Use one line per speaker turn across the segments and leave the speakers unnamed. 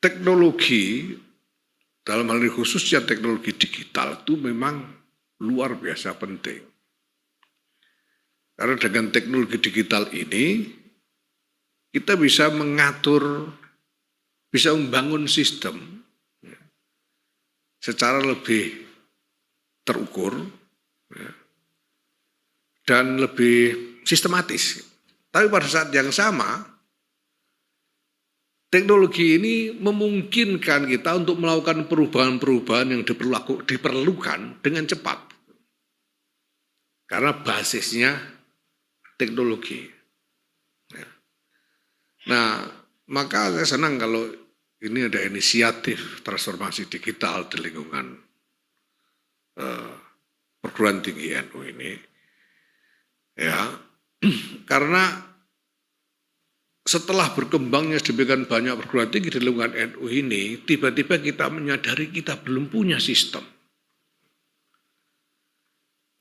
teknologi, dalam hal ini khususnya teknologi digital itu memang luar biasa penting. Karena dengan teknologi digital ini, kita bisa mengatur, bisa membangun sistem secara lebih terukur dan lebih sistematis. Tapi pada saat yang sama, teknologi ini memungkinkan kita untuk melakukan perubahan-perubahan yang diperlukan dengan cepat. Karena basisnya teknologi. Nah, maka saya senang kalau ini ada inisiatif transformasi digital di lingkungan perguruan tinggi NU ini. Ya, karena setelah berkembangnya sedemikian banyak perguruan tinggi di lingkungan NU ini, tiba-tiba kita menyadari kita belum punya sistem.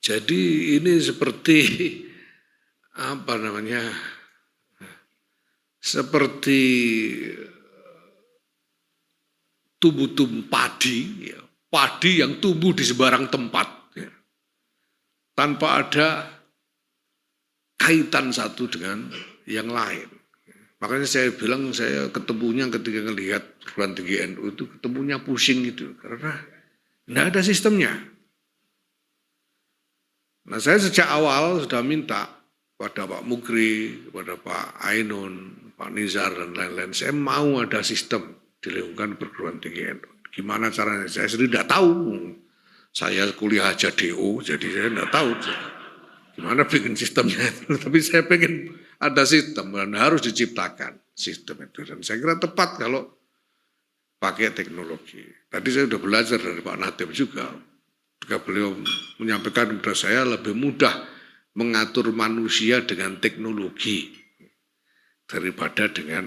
Jadi ini seperti seperti tumbuh-tumbuh padi, ya, padi yang tumbuh di sembarang tempat, ya, tanpa ada kaitan satu dengan yang lain. Makanya saya bilang saya ketemunya ketika melihat perguruan tinggi NU itu ketemunya pusing itu karena tidak ada sistemnya. Nah saya sejak awal sudah minta pada Pak Mukri, pada Pak Ainun, Pak Nizar dan lain-lain, saya mau ada sistem di lingkungan perguruan tinggi NU. Gimana caranya? Saya sendiri tidak tahu. Saya kuliah aja DO, jadi saya tidak tahu gimana bikin sistemnya. Tapi saya pengen ada sistem dan harus diciptakan sistem itu. Dan saya kira tepat kalau pakai teknologi. Tadi saya sudah belajar dari Pak Nadiem juga. Ketika beliau menyampaikan kepada saya lebih mudah mengatur manusia dengan teknologi daripada dengan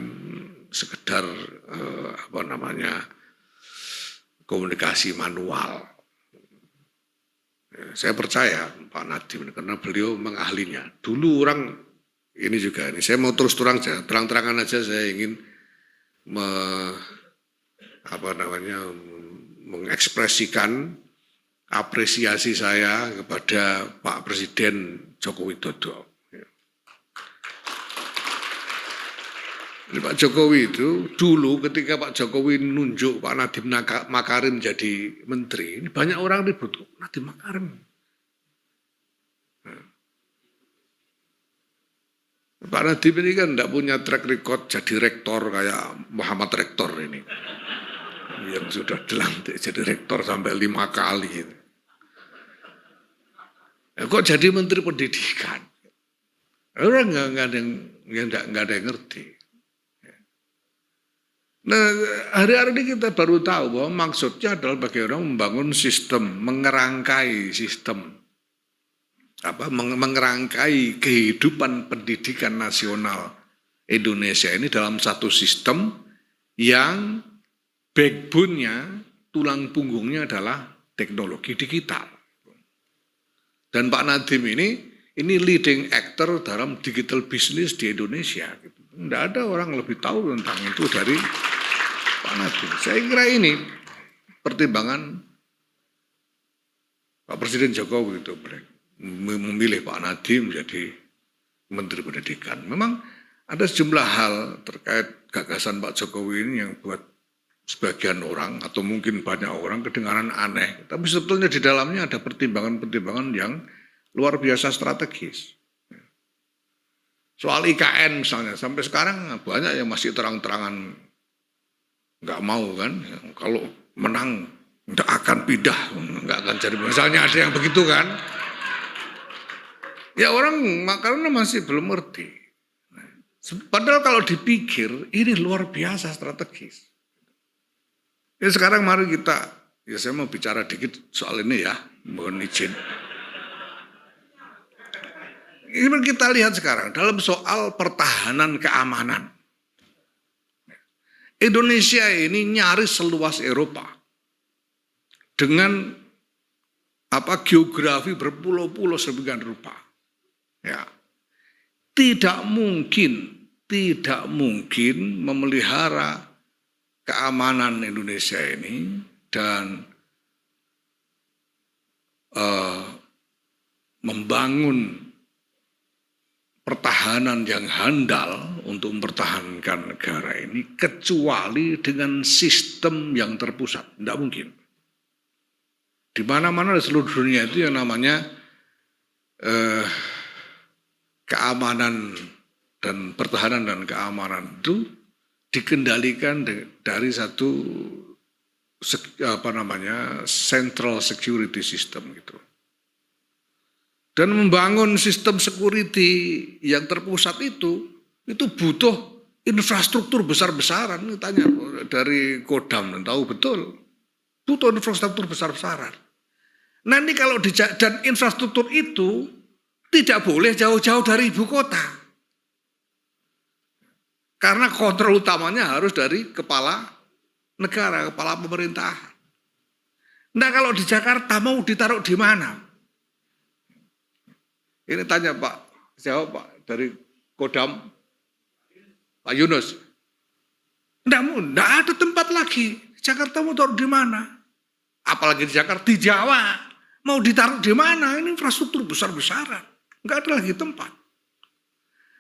sekedar komunikasi manual. Saya percaya Pak Nadiem karena beliau mengahlinya. Dulu orang ini juga ini saya mau terus terang-terangan aja saya ingin mengekspresikan apresiasi saya kepada Pak Presiden Joko Widodo. Ini Pak Jokowi itu dulu ketika Pak Jokowi nunjuk Pak Nadiem Makarim jadi menteri, ini banyak orang ribut, Nadiem Makarim. Pak Nadiem ini kan tidak punya track record jadi rektor kayak Muhammad Rektor ini. Yang sudah dilantik jadi rektor sampai 5 kali. Ya, kok jadi menteri pendidikan? Orang nggak ada yang ngerti. Nah, hari-hari ini kita baru tahu bahwa maksudnya adalah bagaimana membangun sistem, mengerangkai sistem, mengerangkai kehidupan pendidikan nasional Indonesia ini dalam satu sistem yang backbone-nya, tulang punggungnya adalah teknologi digital. Dan Pak Nadiem ini leading actor dalam digital business di Indonesia. Tidak ada orang lebih tahu tentang itu dari Pak Nadiem. Saya kira ini pertimbangan Pak Presiden Jokowi itu memilih Pak Nadiem menjadi Menteri Pendidikan. Memang ada sejumlah hal terkait gagasan Pak Jokowi ini yang buat sebagian orang atau mungkin banyak orang kedengaran aneh. Tapi sebetulnya di dalamnya ada pertimbangan-pertimbangan yang luar biasa strategis. Soal IKN misalnya, sampai sekarang banyak yang masih terang-terangan nggak mau kan. Kalau menang nggak akan pindah, nggak akan jadi. Misalnya ada yang begitu kan. Ya orang karena masih belum ngerti. Padahal kalau dipikir ini luar biasa strategis. Ya sekarang mari kita, ya saya mau bicara dikit soal ini ya, mohon izin. Ini kita lihat sekarang dalam soal pertahanan keamanan. Indonesia ini nyaris seluas Eropa dengan geografi berpulau-pulau sedemikian rupa. Ya, tidak mungkin memelihara keamanan Indonesia ini dan membangun pertahanan yang handal untuk mempertahankan negara ini kecuali dengan sistem yang terpusat. Tidak mungkin. Di mana-mana di seluruh dunia itu yang namanya keamanan dan pertahanan dan keamanan itu dikendalikan dari satu central security system gitu. Dan membangun sistem security yang terpusat itu butuh infrastruktur besar-besaran. Ini tanya dari Kodam, tahu betul. Butuh infrastruktur besar-besaran. Nah ini kalau dan infrastruktur itu tidak boleh jauh-jauh dari ibu kota. Karena kontrol utamanya harus dari kepala negara, kepala pemerintahan. Nah kalau di Jakarta mau ditaruh di mana? Ini tanya Pak, jawab Pak dari Kodam, Pak Yunus. Tidak ada tempat lagi. Jakarta mau taruh di mana? Apalagi di Jakarta, di Jawa. Mau ditaruh di mana? Ini infrastruktur besar-besaran. Enggak ada lagi tempat.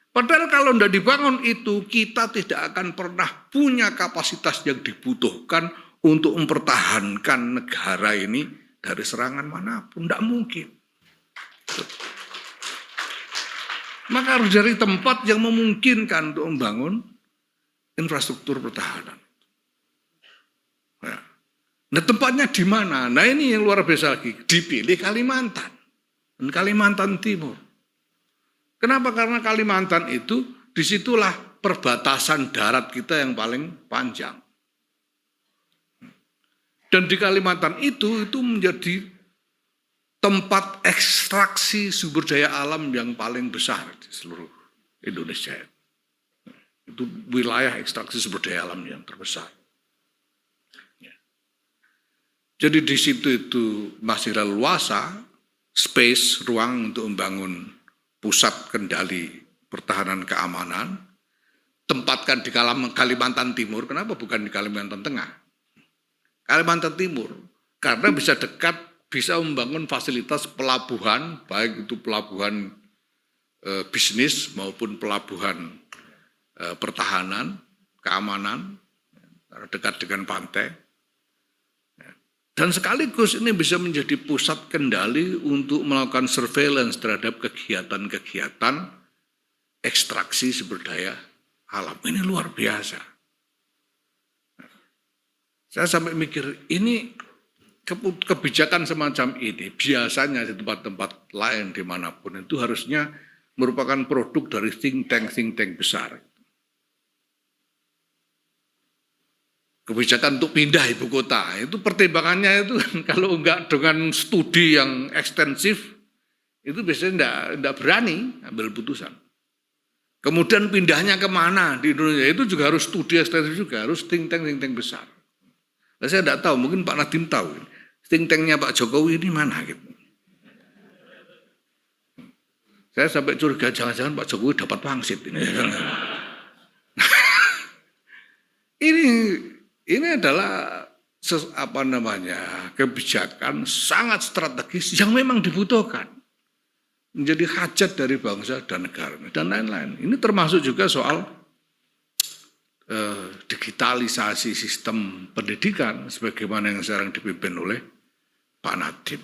Padahal kalau tidak dibangun itu, kita tidak akan pernah punya kapasitas yang dibutuhkan untuk mempertahankan negara ini dari serangan manapun. Tidak mungkin. Maka harus dari tempat yang memungkinkan untuk membangun infrastruktur pertahanan. Nah tempatnya di mana? Nah ini yang luar biasa lagi. Dipilih Kalimantan. Dan Kalimantan Timur. Kenapa? Karena Kalimantan itu disitulah perbatasan darat kita yang paling panjang. Dan di Kalimantan itu menjadi tempat ekstraksi sumber daya alam yang paling besar di seluruh Indonesia. Itu wilayah ekstraksi sumber daya alam yang terbesar. Jadi di situ itu masih leluasa, space, ruang untuk membangun pusat kendali pertahanan keamanan. Tempatkan di Kalimantan Timur, kenapa bukan di Kalimantan Tengah? Kalimantan Timur, karena bisa dekat, bisa membangun fasilitas pelabuhan, baik itu pelabuhan bisnis maupun pelabuhan pertahanan, keamanan, dekat dengan pantai. Dan sekaligus ini bisa menjadi pusat kendali untuk melakukan surveillance terhadap kegiatan-kegiatan ekstraksi sumber daya alam. Ini luar biasa. Saya sampai mikir, ini kebijakan semacam ini biasanya di tempat-tempat lain dimanapun itu harusnya merupakan produk dari think tank besar. Kebijakan untuk pindah ibu kota itu pertimbangannya itu kalau enggak dengan studi yang ekstensif itu biasanya enggak berani ambil putusan. Kemudian pindahnya kemana di Indonesia itu juga harus studi ekstensif juga, harus think tank besar. Nah, saya enggak tahu, mungkin Pak Nadiem tahu. Think tanknya Pak Jokowi ini mana gitu. Saya sampai curiga jangan-jangan Pak Jokowi dapat pangsit ini. Ini adalah kebijakan sangat strategis yang memang dibutuhkan. Menjadi hajat dari bangsa dan negara dan lain-lain. Ini termasuk juga soal digitalisasi sistem pendidikan sebagaimana yang sekarang dipimpin oleh Pak Nadiem.